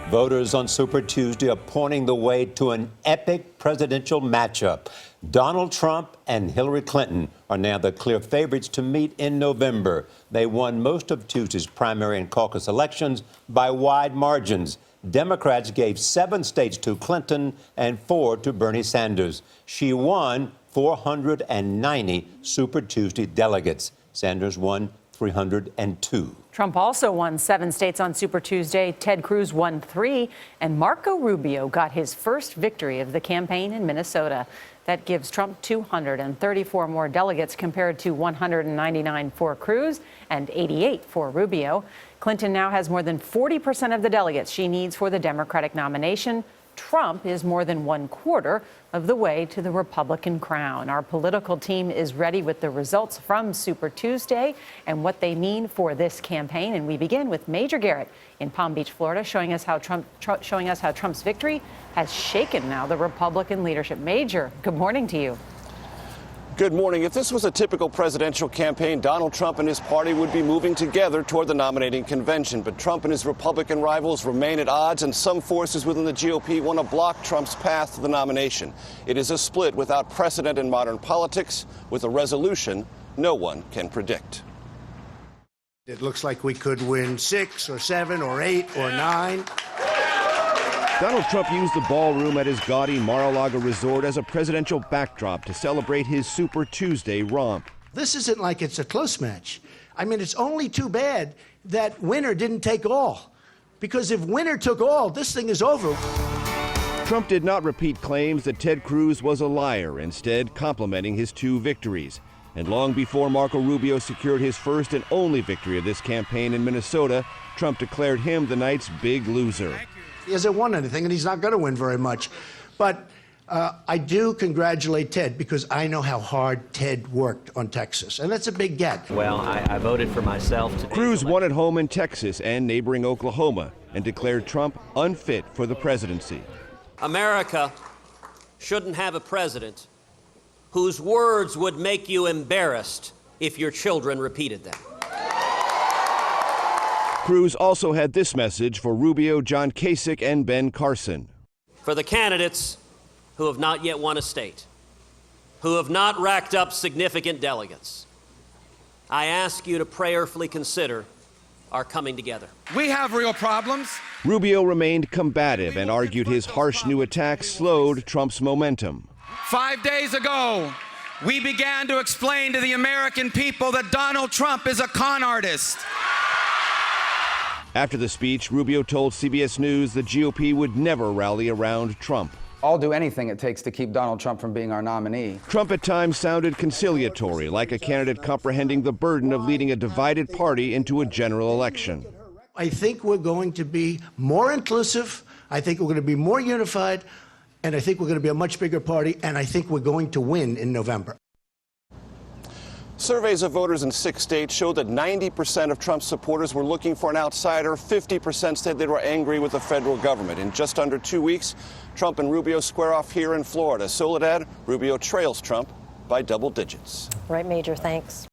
Voters on Super Tuesday are pointing the way to an epic presidential matchup. Donald Trump and Hillary Clinton are now the clear favorites to meet in November. They won most of Tuesday's primary and caucus elections by wide margins. Democrats gave 7 states to Clinton and 4 to Bernie Sanders. She won 490 Super Tuesday delegates. Sanders won 302. Trump also won 7 states on Super Tuesday. Ted Cruz won 3, and Marco Rubio got his first victory of the campaign in Minnesota. That gives Trump 234 more delegates compared to 199 for Cruz and 88 for Rubio. Clinton now has more than 40% of the delegates she needs for the Democratic nomination. Trump is more than 1/4 of the way to the Republican crown. Our political team is ready with the results from Super Tuesday and what they mean for this campaign. And we begin with Major Garrett in Palm Beach, Florida, showing us how Trump's victory has shaken now the Republican leadership. Major, good morning to you. Good morning. If this was a typical presidential campaign, Donald Trump and his party would be moving together toward the nominating convention. But Trump and his Republican rivals remain at odds, and some forces within the GOP want to block Trump's path to the nomination. It is a split without precedent in modern politics, with a resolution no one can predict. It looks like we could win 6 or 7 or 8 or 9. Donald Trump used the ballroom at his gaudy Mar-a-Lago resort as a presidential backdrop to celebrate his Super Tuesday romp. This isn't like it's a close match. I mean, it's only too bad that winner didn't take all. Because if winner took all, this thing is over. Trump did not repeat claims that Ted Cruz was a liar, instead complimenting his 2 victories. And long before Marco Rubio secured his first and only victory of this campaign in Minnesota, Trump declared him the night's big loser. He hasn't won anything, and he's not going to win very much. But I do congratulate Ted, because I know how hard Ted worked on Texas, and that's a big get. Well, I voted for myself. Cruz won at home in Texas and neighboring Oklahoma and declared Trump unfit for the presidency. America shouldn't have a president whose words would make you embarrassed if your children repeated them. Cruz also had this message for Rubio, John Kasich, and Ben Carson. For the candidates who have not yet won a state, who have not racked up significant delegates, I ask you to prayerfully consider our coming together. We have real problems. Rubio remained combative and argued his harsh new attacks slowed Trump's momentum. 5 days ago, we began to explain to the American people that Donald Trump is a con artist. After the speech, Rubio told CBS News the GOP would never rally around Trump. I'll do anything it takes to keep Donald Trump from being our nominee. Trump at times sounded conciliatory, like a candidate comprehending the burden of leading a divided party into a general election. I think we're going to be more inclusive. I think we're going to be more unified. And I think we're going to be a much bigger party. And I think we're going to win in November. Surveys of voters in 6 states showed that 90% of Trump's supporters were looking for an outsider. 50% said they were angry with the federal government. In just under 2 weeks, Trump and Rubio square off here in Florida. Soledad, Rubio trails Trump by double digits. Right, Major, thanks.